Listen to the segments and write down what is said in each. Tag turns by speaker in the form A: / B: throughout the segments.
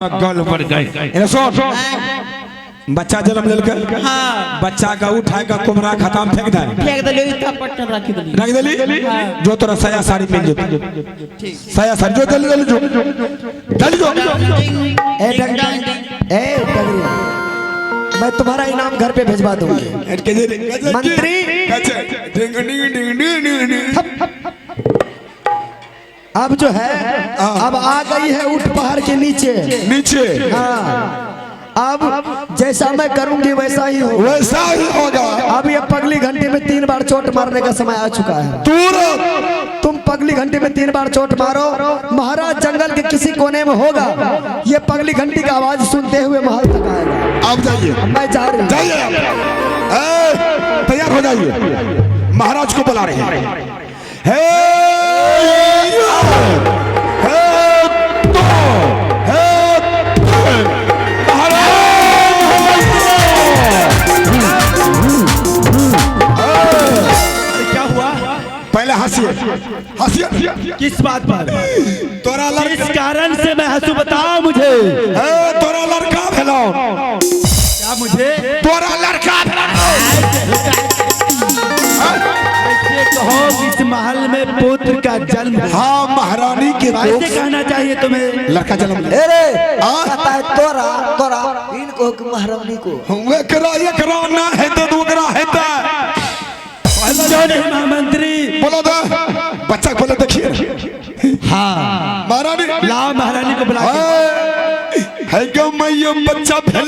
A: गल पर गए बच्चा जन्म लेलक। हाँ। बच्चा का उठाए का कुमरा खत्म फेंक दे रख देली जो तोरा साया साड़ी पहन जो साया साड़ी जो जल्दी जो
B: ए मैं तुम्हारा इनाम घर पे भिजवा दूंगा मंत्री। अब जो है अब आ गई है ऊंट पहाड़ के नीचे। हाँ अब जैसा मैं करूंगी वैसा ही होगा। अब ये पगली घंटे में 3 बार चोट मारने का समय आ चुका है। तुम पगली घंटे में 3 बार चोट मारो, महाराज जंगल के किसी कोने में होगा, ये पगली घंटी का आवाज सुनते हुए महल तक आएगा।
C: आप जाइए,
B: मैं जा रही हूँ।
C: तैयार हो जाइए, महाराज को बुला रहे हैं। पहले हंसिए।
A: किस बात पर?
C: तोरा
A: किस कारण से मैं हंसू बताओ मुझे।
C: तोरा लड़का भेलो।
A: क्या मुझे?
C: तोरा लड़का
A: कहो इस महल में पुत्र का जन्म।
C: हाँ महारानी के
A: ऐसे कहना चाहिए तुम्हें।
C: लड़का जन्म
B: कहता है तोरा इनको महारानी को
C: एकरा ना है तो दूसरा है तो
A: मंत्री
C: बोलो तो बच्चा बोलो देखिए।
A: हाँ
C: महारानी
A: लाओ महारानी को बुला
C: है क्यों मैं ये बच्चा भेल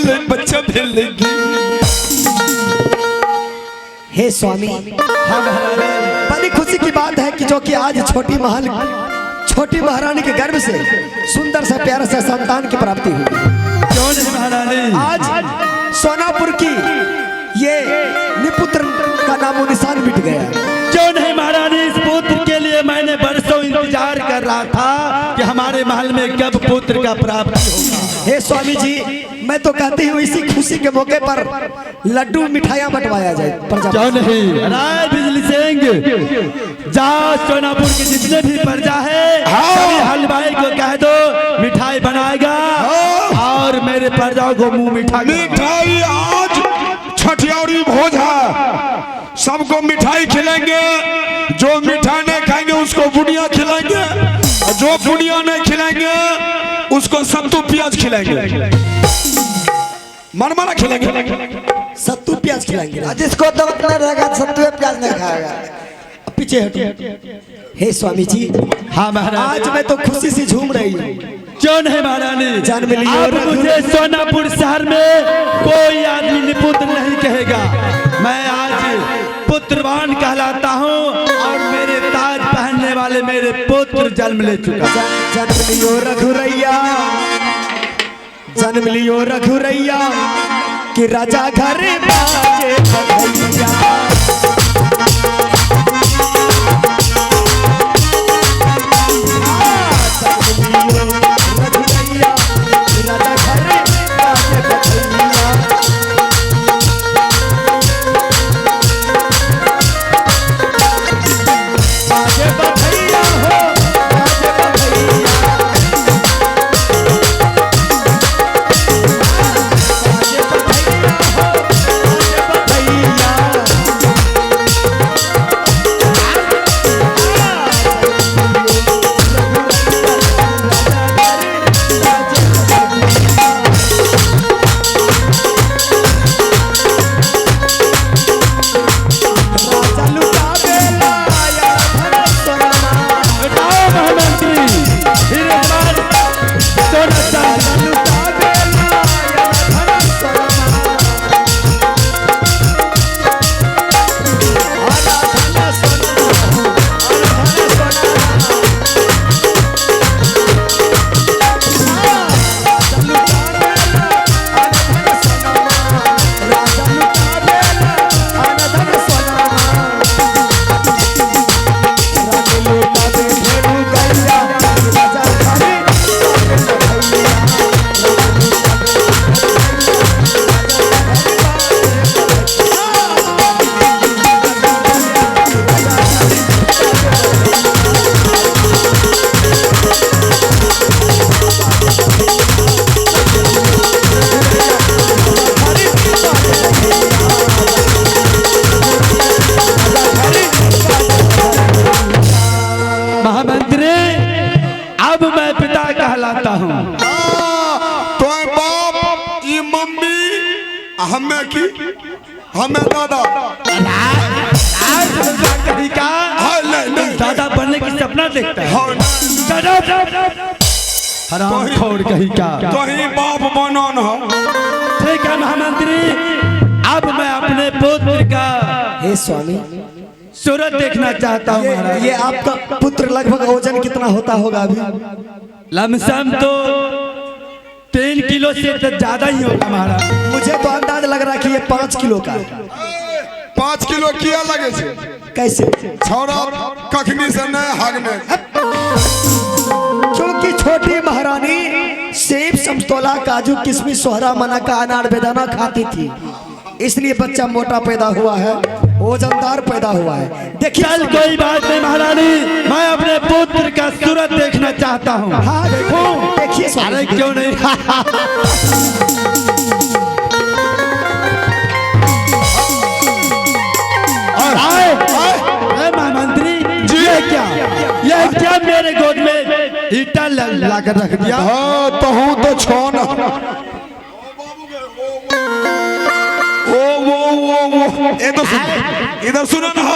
B: हे स्वामी।
A: हाँ महारानी।
B: बड़ी खुशी की बात है कि जो कि आज छोटी महारानी के गर्भ से सुंदर सा प्यारा सा संतान की प्राप्ति हुई।
A: क्यों नहीं महारानी?
B: आज सोनापुर की ये निपुत्र का नामो निशान मिट गया।
A: क्यों नहीं महारानी? इस पुत्र के लिए मैंने बरसों इंतजार कर रहा था कि हमारे महल में कब पुत्र का प्राप्ति होगा।
B: हे स्वामी जी, मैं तो कहती हूँ इसी खुशी के मौके पर लड्डू मिठाइयाँ बंटवाया जाए।
A: क्यों नहीं? राय बिजली सिंह जाओ सोनापुर के जितने भी प्रजा है सभी हलवाई को कह दो मिठाई बनाएगा और मेरे प्रजा को मुंह मिठाई
C: आज छठियारी भोज है, सबको मिठाई खिलाएंगे। जो मिठाई नहीं खाएंगे उसको बुनिया खिलाएंगे, जो बुनिया नहीं खिलाएंगे उसको सत्तू प्याज खिलाएंगे। मनमाना खिलाएंगे,
B: सत्तू प्याज खिलाएंगे।
D: जिसको दर्द नहीं रहेगा सत्तू प्याज नहीं खाएगा।
B: पीछे हटो। हे स्वामी जी।
A: हाँ महाराज।
B: आज मैं तो खुशी से झूम रही हूँ।
A: क्यों नहीं महारानी?
B: जान मिली
A: अब मुझे सोनापुर शहर में कोई आदमी निपुत्र नहीं कहेगा। मैं आज पुत्रवान कहलाता हूँ और मेरे ताज पहनने वाले मेरे पुत्र जन्म ले चुका।
B: जन्म लियो रघुरैया कि राजा घर बाजे बधैया।
C: हमें की हमें दादा
A: कहीं का
C: नहीं
A: दादा बनने की सपना देखता है।
C: हाँ,
A: हराम खोर कहीं का।
C: तो ही बाप बनो न हो।
A: ठीक है महामंत्री, अब मैं अपने पुत्र का
B: हे स्वामी,
A: सूरत देखना चाहता हूँ महाराज।
B: ये आपका पुत्र लगभग वजन कितना होता होगा अभी?
A: लमसम तो 3 किलो से तो ज्यादा ही होगा महाराज।
B: मुझे तो अंदाज लग रहा है कि ये 5 किलो का है।
C: 5 किलो किया लगे छे?
B: कैसे?
C: छौरा कखनी से नहीं हागने।
B: क्योंकि छोटी महारानी सेब, समतोला, काजू, किशमिश, सोहरा, मनाका, अनार, बेदाना खाती थी, इसलिए बच्चा मोटा पैदा हुआ है, वजनदार पैदा हुआ है। देखिए
A: चल कोई बात नहीं महारानी, मैं अपने पुत्र का सूरत देखना चाहता हूँ।
B: हाँ देखो, देखिए
A: अरे
B: स्वामी।
A: क्यों नहीं। और आए महामंत्री, ये क्या मेरे गोद में ईटा ला कर रख दिया।
C: हाँ तो हूँ तो छोन। वो इधर सुनो ना हो।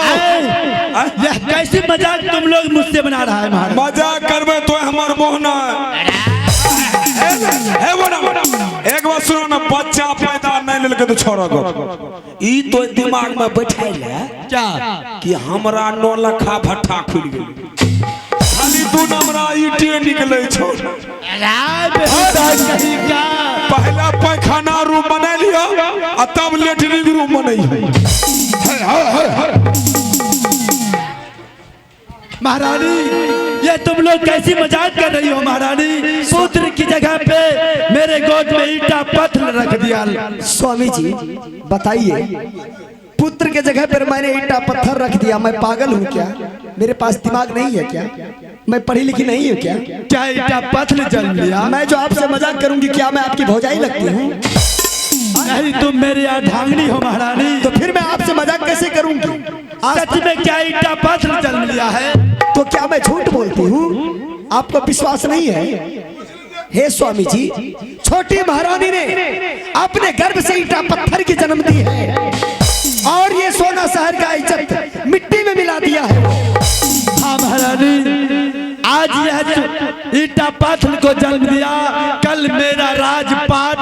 A: यह कैसी मजाक तुम लोग मुझसे बना रहा है महाराज।
C: मजाक करबे तो हमार मोहना है वो ना। एक बार सुनो ना, बच्चा पैदा नहीं लेके तो छोड़ा को ई तो दिमाग में बैठाइल है
A: क्या
C: कि हमरा 9 लाख भट्ठा खुल गेल, खाली तू हमरा ईटे निकले छो।
A: कहीं का
C: पहला पैखाना रूम बना लिया और तब लेटरिंग रूम बनाई।
A: महारानी, ये तुम लोग कैसी मजाक कर रही हो महारानी। पुत्र की जगह पे मेरे गोद में ईटा पत्थर रख दिया।
B: स्वामी जी बताइए, पुत्र के जगह पर मैंने ईटा पत्थर रख दिया, मैं पागल हूँ क्या? मेरे पास दिमाग नहीं है क्या? मैं पढ़ी लिखी नहीं हूँ क्या?
A: क्या ईटा पत्थर जन्म लिया?
B: मैं जो आपसे मजाक करूंगी, क्या मैं आपकी भौजाई लगती हूँ?
A: नहीं, तुम मेरी अर्धांगिनी हो महारानी।
B: तो फिर मैं आपसे मजाक कैसे करूंगी?
A: सच में क्या ईटा पत्थर जन्म लिया है?
B: तो क्या मैं झूठ बोलती हूँ? आपको विश्वास नहीं है? हे स्वामी जी, छोटी महारानी ने अपने गर्भ से ईटा पत्थर की जन्म दी है और ये सोना शहर का इज्जत मिट्टी में मिला दिया है।
A: हाँ महारानी, आज यह ईटा पत्थर को जन्म दिया, कल मेरा राजपाट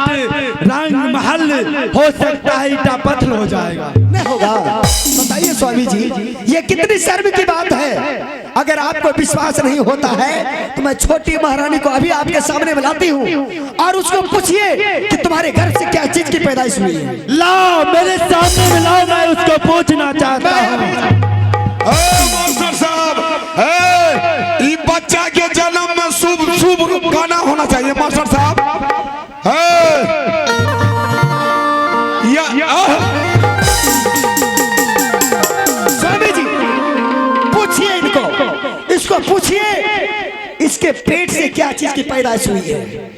A: रंग महल हो सकता है ईटा पत्थर हो जाएगा।
B: नहीं होगा। बताइए स्वामी जी, ये कितनी शर्म की बात है। अगर आपको विश्वास नहीं होता है तो मैं छोटी महारानी को अभी आपके सामने बुलाती हूँ और उसको पूछिए कि तुम्हारे घर से क्या चीज की पैदाइश हुई है।
A: लाओ मेरे सामने में लाओ, मैं उसको पूछना चाहता हूँ।
C: मास्टर साहब, ये बच्चा के जन्म में शुभ शुभ गाना होना चाहिए मास्टर साहब।
B: स्वामी जी पूछिए इनको, इसको पूछिए इसके पेट से क्या चीज की पैदाइश हुई है।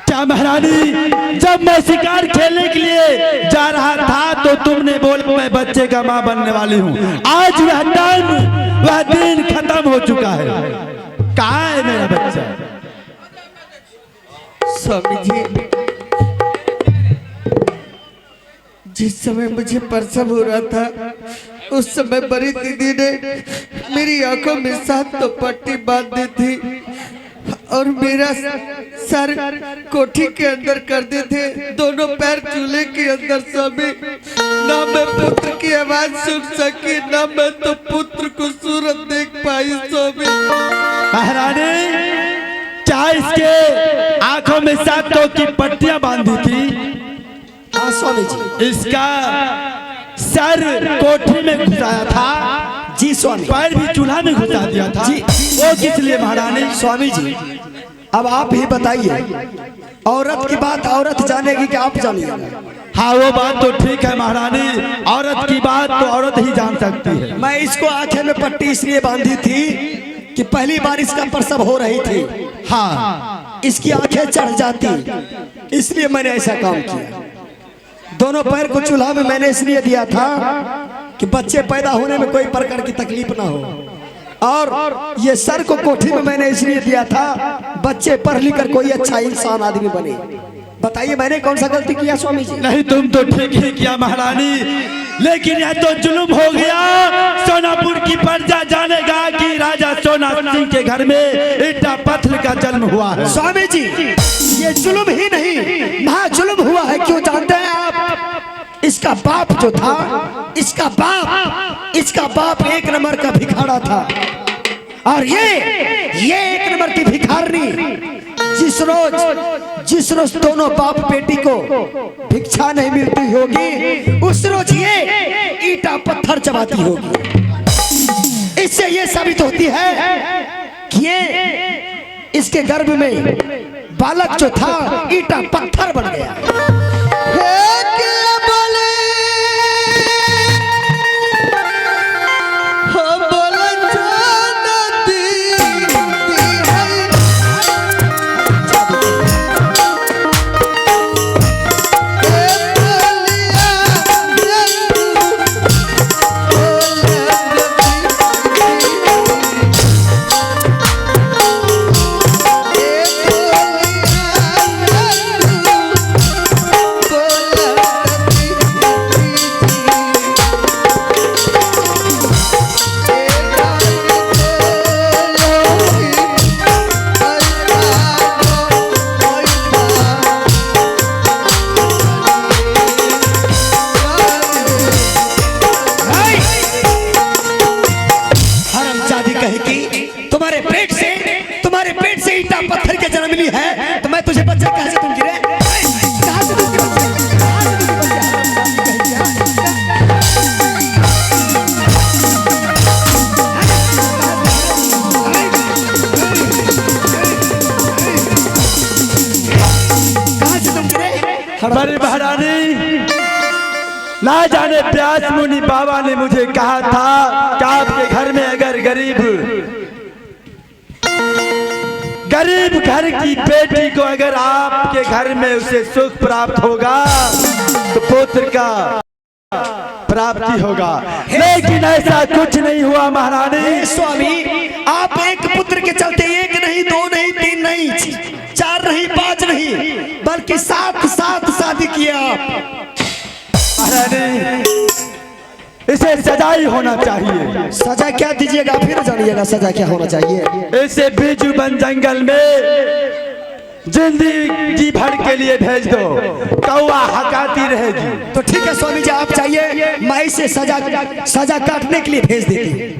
A: क्या महारानी, जब मैं शिकार खेलने के लिए जा रहा था तो तुमने बोला मैं बच्चे का मां बनने वाली हूँ। आज वह टाइम, वह दिन खत्म हो चुका है। कहाँ है मेरा बच्चा?
D: स्वामी जी, जिस समय मुझे प्रसव हो रहा था उस समय बड़ी दीदी ने मेरी आंखों में 7 तो पट्टी बांध दी थी और मेरा सर कोठी के अंदर कर दे थे, दोनों पैर चूल्हे के अंदर। स्वामी, ना मैं पुत्र की आवाज सुन सकी, ना मैं तो पुत्र को सूरत देख पाई। स्वामी
A: महारानी, क्या इसके आंखों में 7 तो की पट्टियां बांधी थी?
B: हाँ स्वामी जी।
A: इसका सर कोठी में घुसाया था?
B: जी स्वामी।
A: पैर भी चूल्हा में घुसा दिया था?
B: जी।
A: वो किस लिए महारानी?
B: स्वामी जी अब आप ही बताइए, औरत की बात औरत जानेगी कि आप जानिएगा?
A: हाँ वो बात तो ठीक है महारानी, औरत की बात तो औरत ही जान सकती है।
B: मैं इसको आंखें में पट्टी इसलिए बांधी थी कि पहली बार इसका प्रसव हो रही थी।
A: हाँ,
B: इसकी आंखें चढ़ जाती, इसलिए मैंने ऐसा काम किया। दोनों पैर को चूल्हा में मैंने इसलिए दिया था कि बच्चे पैदा होने में कोई प्रकार की तकलीफ ना हो, और ये सर को कोठी में मैंने इसलिए दिया था बच्चे पढ़ लिख कर कोई अच्छा इंसान आदमी बने। बताइए मैंने कौन सा गलती किया स्वामी जी?
A: नहीं, तुम तो ठीक ही किया महारानी, लेकिन यह तो जुल्म हो गया। सोनापुर की प्रजा जानेगा कि राजा सोना सिंह के घर में ईटा पत्थर का जन्म हुआ है।
B: स्वामी जी ये जुल्म ही नहीं महा जुल्म हुआ है। क्यों जानते हैं आप? इसका बाप जो था, इसका बाप एक नंबर का भिखारा था, और ये एक नंबर की भिखारनी। जिस रोज दोनों बाप बेटी को भिक्षा नहीं मिलती होगी, उस रोज ये ईटा पत्थर चबाती होगी। इससे ये साबित होती है कि ये इसके गर्भ में बालक जो था ईटा पत्थर बन गया। तुम्हारे पेट से ईटा पत्थर के जन्म ली है, तो मैं तुझे बच्चा कहाँ से दूंगी रे? कहाँ से दूंगी
A: बड़ी महारानी, ना जाने व्यास मुनि बाबा ने मुझे कहा था कि आपके घर में अगर गरीब घर की बेटी को अगर आपके घर में उसे सुख प्राप्त होगा तो पुत्र का प्राप्ति होगा, लेकिन ऐसा कुछ नहीं हुआ महारानी।
B: स्वामी आप एक पुत्र के चलते एक नहीं, दो नहीं, तीन नहीं, चार नहीं, पांच नहीं, बल्कि सात शादी किया आप।
A: महारानी इसे सजा ही होना चाहिए।
B: सजा क्या दीजिएगा फिर जानिएगा सजा क्या होना चाहिए।
A: इसे बीजू बन जंगल में जिंदगी भर के लिए भेज दो, कौवा हकाती रहेगी।
B: तो ठीक है स्वामी जी, आप चाहिए मैं इसे सजा काटने के लिए भेज देती।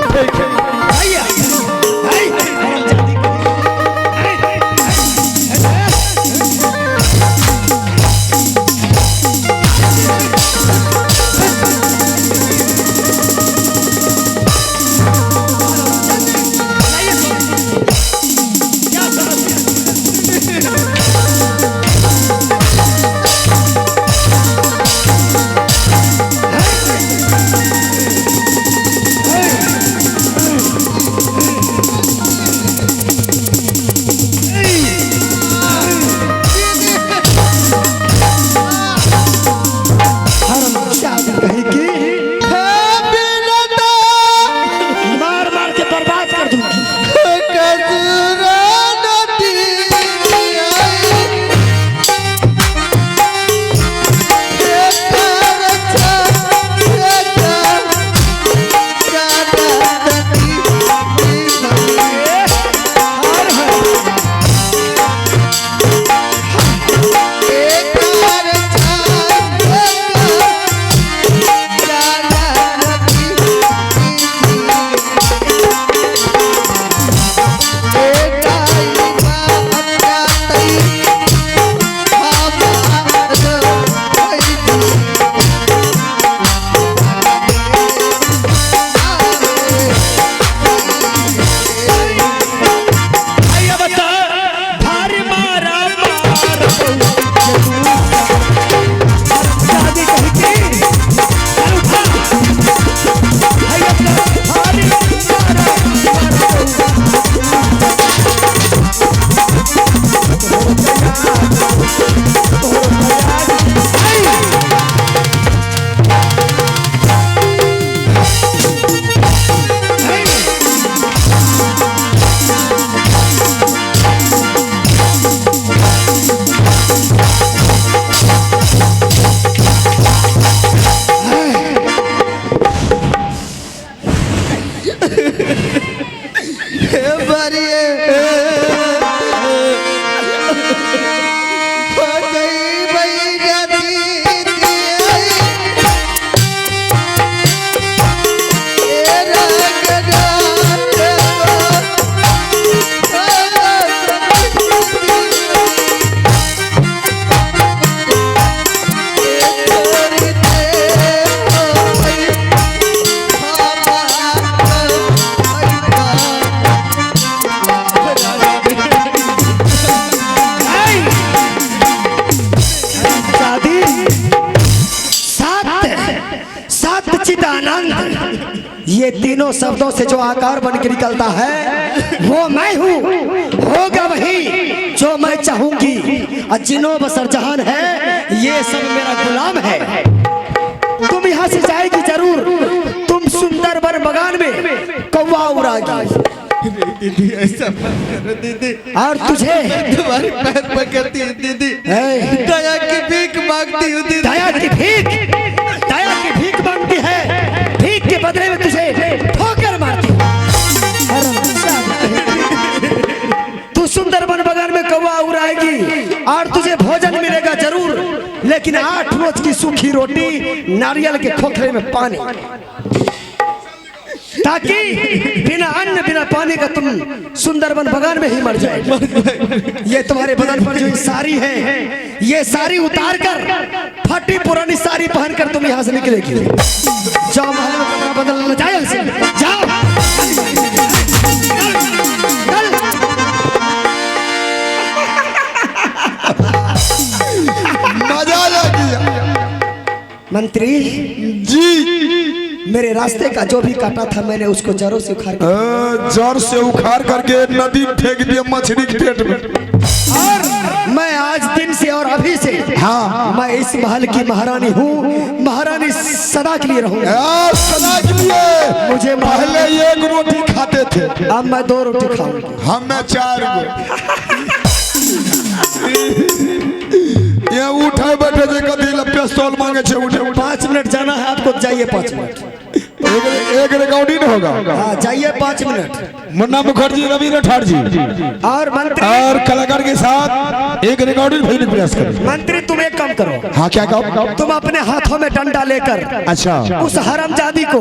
B: ये तीनों शब्दों से जो आकार बन के निकलता है वो मैं हूँ, होगा वही जो मैं चाहूंगी। और जिनो बसर जहान है ये सब मेरा गुलाम है। तुम यहाँ से जाएगी जरूर, तुम सुंदर वन बगान में कौवा उड़ाएगी।
D: दीदी ऐसा मत करो दीदी,
B: और तुझे
D: तुम्हारे पैर पकड़ती है दीदी, दया की भीख मांगती हूँ दीदी।
B: दया की भीख मांगती है, भीख के बदले में तुझे ठोकर मारती है। तू सुंदर वन बगान में कौवा उड़ाएगी और तुझे भोजन मिलेगा जरूर, लेकिन 8 रोज की सूखी रोटी, नारियल के खोखले में पानी, ताकि बिना अन्न बिना पानी का तुम सुंदरबन बगान में ही मर जाए। ये तुम्हारे बदन पर जो साड़ी है, ये साड़ी उतार कर फटी पुरानी साड़ी पहनकर तुम यहाँ से निकलेगी। जाओ महल में कपड़ा बदलना, जाओ से जाओ।
C: मजा आ गया।
B: मंत्री
C: जी,
B: मेरे रास्ते का जो भी काटा था मैंने उसको जड़ों से उखाड़
C: जड़ से उखाड़ करके नदी फेंक दिया मछली के पेट में।
B: और मैं आज दिन से और अभी से
C: हाँ
B: मैं इस महल की महारानी हूँ, महारानी सदा के लिए रहूँगा।
C: सदा के लिए।
B: मुझे
C: पहले 1 रोटी खाते थे,
B: अब मैं 2 रोटी खाऊंगा।
C: हम 4 गो। ये उठे बैठे जे कथी ला पिस्तौल मांगे छे, उठे
B: 5 मिनट जाना है आपको, जाइए 5 मिनट।
C: एक रिकॉर्डिंग होगा।
B: हाँ जाइए 5 मिनट।
C: मुन्ना मुखर्जी, रवि राठौर जी
B: और मंत्री
C: और कलाकार के साथ एक रिकॉर्डिंग भेजने का प्रयास करें।
B: मंत्री तुम एक काम करो।
C: हाँ क्या कहो?
B: तुम अपने हाथों में डंडा लेकर
C: अच्छा
B: उस हरामजादी को,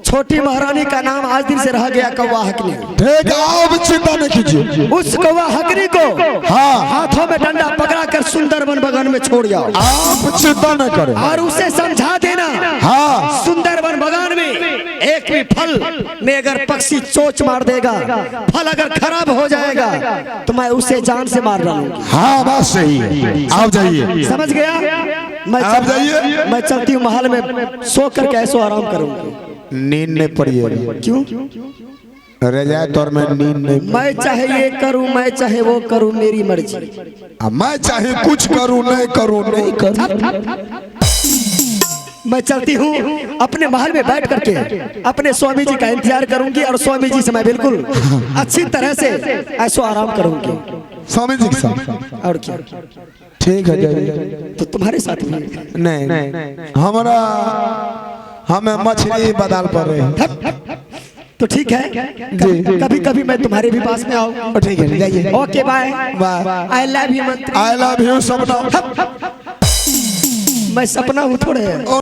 B: छोटी महारानी का नाम आज दिन से रह गया कौवा हकनी,
C: ठीक, आप चिंता न कीजिए।
B: उस कौवा हकनी को
C: हाँ
B: हाथों में डंडा पकड़ा कर सुंदरबन बगान में छोड़ जाओ।
C: आप चिंता न करें
B: और उसे समझा देना,
C: हाँ
B: सुंदरबन बगान में एक भी फल में अगर पक्षी चोंच मार देगा, फल अगर खराब हो जाएगा तो मैं उसे जान से मार डालूंगी।
C: हाँ बात सही है, आप जाइए।
B: समझ गया?
C: आप जाइए।
B: मैं चलती हूँ महल में, सो कर कैसो आराम करूंगी।
C: नींद नहीं पड़ी
B: क्यों?
C: रजाए तौर में नींद नहीं।
B: मैं चाहे ये करूं, मैं चाहे वो करूं, मेरी मर्जी।
C: मैं चाहे कुछ करूं नहीं करूं, नहीं करूं।
B: मैं चलती हूँ अपने महल में बैठ करके अपने स्वामी जी का इंतजार करूंगी और स्वामी जी से मैं बिल्कुल अच्छी तरह से ऐसो आराम करूंगी।
C: स्वामी जी के साथ
B: और क्या?
C: ठीक है जाइए।
B: तो तुम्हारे साथ में
C: नहीं हमारा, हमें मछली बदल पर रहे हैं।
B: तो ठीक है, कभी कभी मैं तुम्हारे भी पास में आऊँ।
C: ठीक है जाइए।
B: Okay bye
C: bye.
B: I love you mantri.
C: I love you सपना।
B: मैं सपना हूँ थोड़े।